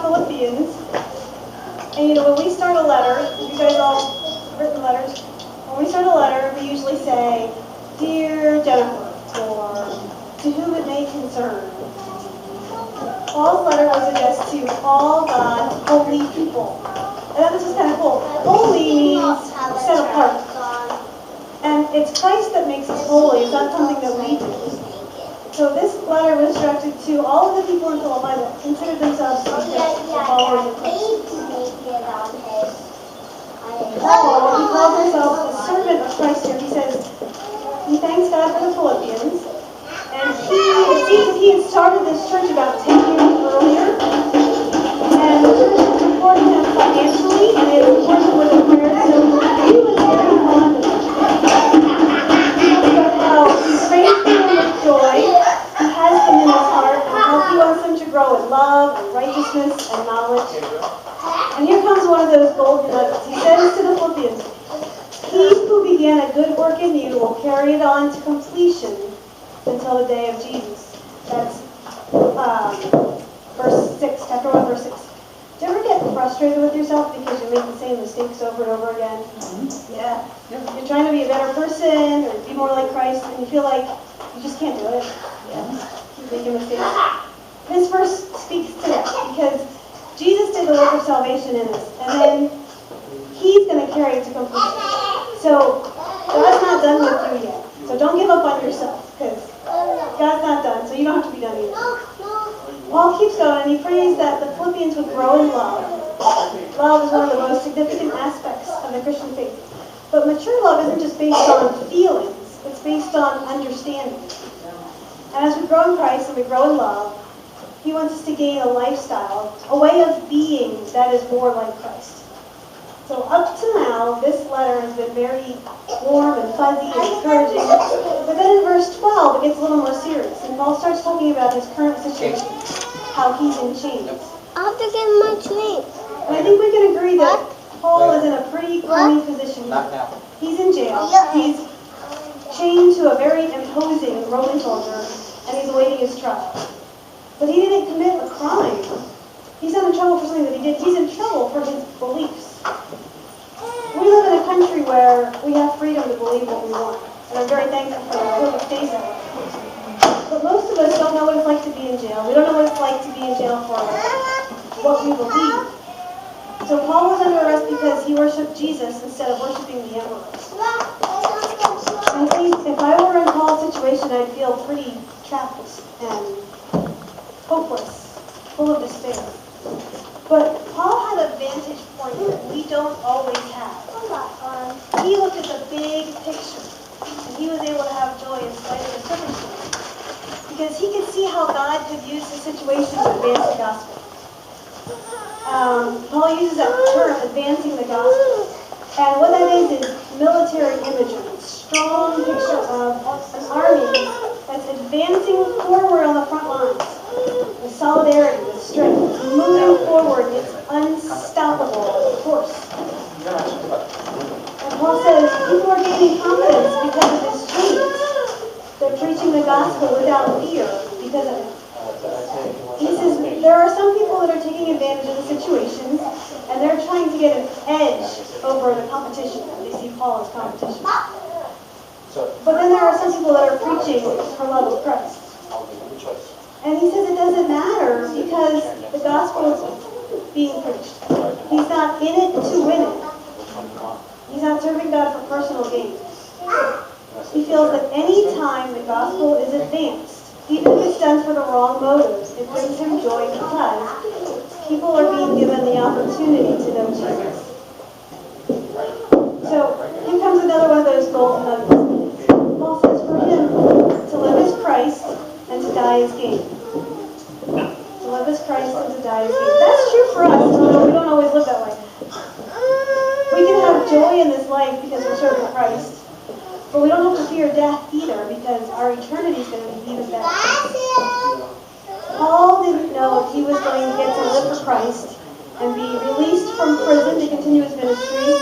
Philippians. And when we start a letter, you guys all written letters? When we start a letter, we usually say, Dear Jennifer, or to whom it may concern. Paul's letter was addressed to all God's holy people. And that was just kind of cool. Holy means set apart. And it's Christ that makes us holy. It's not something that we do. So this letter was directed to all of the people in Philippi that considered themselves to be the followers of Christ. Paul, he calls himself a servant of Christ here. He says, he thanks God for the Philippians. And it seems that he had started this church about 10 years earlier. And the church was supporting him financially, and they supported him with a prayer. So he was very fond of it. He talks about how he prays for them with joy. He has them in his heart, and how he wants them to grow in love and righteousness and knowledge. And here comes one of those golden nuggets. He says to the Philippians, He who began a good work in you will carry it on to completion until the day of Jesus. That's verse 6, chapter 1, verse 6. Do you ever get frustrated with yourself because you make the same mistakes over and over again? Yeah. You're trying to be a better person or be more like Christ, and you feel like you just can't do it. Keep making mistakes. This verse speaks to that because Jesus did the work of salvation in us, and then He's going to carry it to completion. So God's not done with you yet. So don't give up on yourself, because God's not done, so you don't have to be done either. Paul keeps going, and he prays that the Philippians would grow in love. Love is one of the most significant aspects of the Christian faith. But mature love isn't just based on feelings. It's based on understanding. And as we grow in Christ and we grow in love, He wants us to gain a lifestyle, a way of being that is more like Christ. So up to now, this letter has been very warm and fuzzy and encouraging. But then in verse 12, it gets a little more serious. And Paul starts talking about his current situation, how he's in chains. I have to get my drink. And I think we can agree that Paul is in a pretty crummy position. He's in jail. He's chained to a very imposing Roman soldier, and he's awaiting his trial. But he didn't commit a crime. He's not in trouble for something that he did. He's in trouble for his beliefs. We live in a country where we have freedom to believe what we want. And I'm very thankful for that. I hope it stays that way. But most of us don't know what it's like to be in jail. We don't know what it's like to be in jail for what we believe. So Paul was under arrest because he worshipped Jesus instead of worshiping the emperor. I think if I were in Paul's situation, I'd feel pretty trapped and hopeless, full of despair. But Paul had a vantage point that we don't always have. He looked at the big picture, and he was able to have joy in spite of the circumstances, because he could see how God could use the situation to advance the gospel. Paul uses that term, advancing the gospel. And what that is military imagery. Strong picture of an army that's advancing forward on the front lines with solidarity, with strength. It's moving forward. It's unstoppable force. And Paul says people are gaining confidence because of his chains. They're preaching the gospel without fear because of it. He says there are some people that are taking advantage of the situation, and they're trying to get an edge over the competition. They see Paul as competition. But then there are some people that are preaching for love of Christ. And he says it doesn't matter because the gospel is being preached. He's not in it to win it. He's not serving God for personal gain. He feels that any time the gospel is advanced, even if it's done for the wrong motives, it brings him joy because people are being given the opportunity to know Jesus. So here comes another one of those golden nuggets. Paul says for him, to live is Christ and to die is gain. To live is Christ and to die is gain. That's true for us, although we don't always live that way. We can have joy in this life because we're serving Christ. But we don't have to fear death either because our eternity is going to be even better. Paul didn't know if he was going to get to live for Christ and be released from prison to continue his ministry,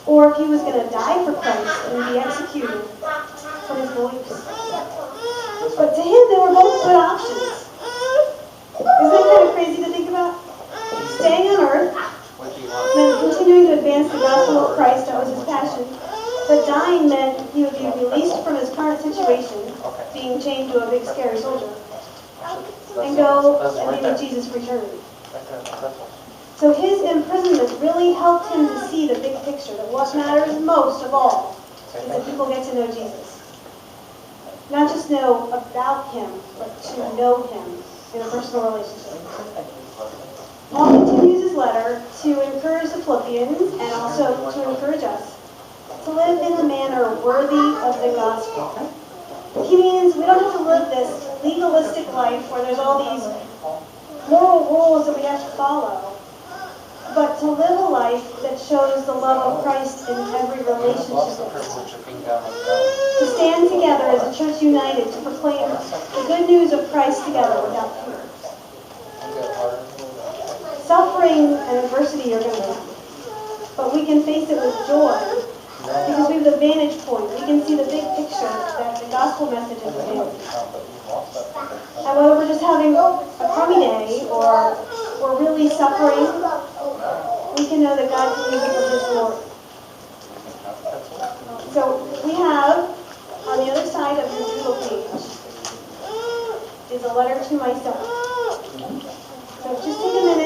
or if he was going to die for Christ and be executed for his beliefs. But to him, they were both good options. Isn't that kind of crazy to think about? dying meant he would be released from his current situation, being chained to a big scary soldier, and go and be with Jesus for eternity. So his imprisonment really helped him to see the big picture, that what matters most of all is that people get to know Jesus. Not just know about him, but to know him in a personal relationship. Paul continues his letter to encourage the Philippians and also to encourage us to live in a manner worthy of the gospel. He means we don't have to live this legalistic life where there's all these moral rules that we have to follow, but to live a life that shows the love of Christ in every relationship. To stand together as a church united to proclaim the good news of Christ together without fear. Suffering and adversity are going to come, but we can face it with joy because we have the vantage point. We can see the big picture that the gospel message is advancing. And whether we're just having a crummy day or we're really suffering, we can know that God can use it for His glory. So we have, on the other side of your little page, is a letter to myself. So just take a minute